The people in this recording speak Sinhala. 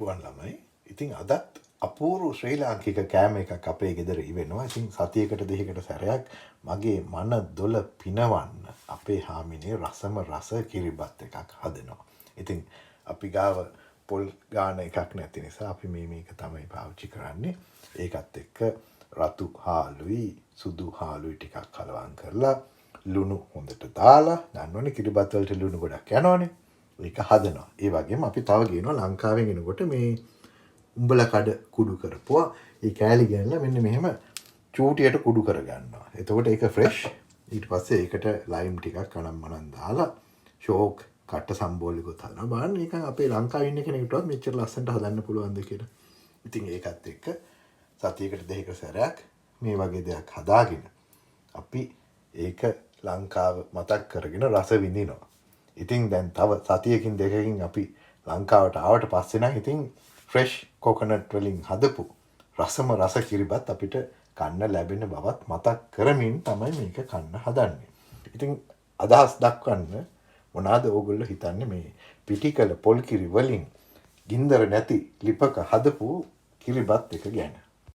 පුවන් ළමයි. ඉතින් අදත් අපූර්ව ශ්‍රී ලාංකික කෑම එකක් අපේ ගෙදර ඉවෙනවා. ඉතින් සතියකට දෙකකට සැරයක් මගේ මන දොල පිනවන්න අපේ හාමිනේ රසම රස කිරිබත් එකක් හදනවා. ඉතින් අපි ගාව පොල් ගාන එකක් නැති නිසා අපි මේක තමයි පාවිච්චි කරන්නේ. ඒකත් එක්ක රතු හාලුයි සුදු හාලුයි ටිකක් කලවම් කරලා ලුණු හොඳට දාලා දන්නවනේ කිරිබත් වලට ලුණු ගොඩක් යනවනේ. ඒක හදනවා. ඒ වගේම අපි තව ගේනවා ලංකාවෙන් එනකොට මේ උඹල කඩ කුඩු කරපුවා. ඒ කෑලි ගෙනල්ලා මෙන්න මෙහෙම චූටියට කුඩු කරගන්නවා. එතකොට ඒක ෆ්‍රෙෂ්. ඊට පස්සේ ඒකට ලයිම් ටිකක් අනම්මනම් දාලා ෂෝක් කට්ට සම්බෝලිකොත් හදනවා. බලන්න නිකන් අපේ ලංකාවේ ඉන්න කෙනෙකුටවත් මෙච්චර ලස්සනට හදන්න පුළුවන්ද කියලා. ඉතින් ඒකත් එක්ක සතියකට දෙකක සැරයක් මේ වගේ දෙයක් හදාගෙන අපි ඒක ලංකාව මතක් කරගෙන රස විඳිනවා. ඉතින් දැන් තව සතියකින් දෙකකින් අපි ලංකාවට ආවට පස්සේ නම් ඉතින් ෆ්‍රෙෂ් කොකනට් වලින් හදපු රසම රස කිරිබත් අපිට කන්න ලැබෙන බවත් මතක් කරමින් තමයි මේක කන්න හදන්නේ. ඉතින් අදහස් දක්වන්න මොනවාද ඕගොල්ලෝ හිතන්නේ මේ පිටිකල පොල් කිරි වලින් ගින්දර නැති ලිපක හදපු කිරිබත් එක ගැන?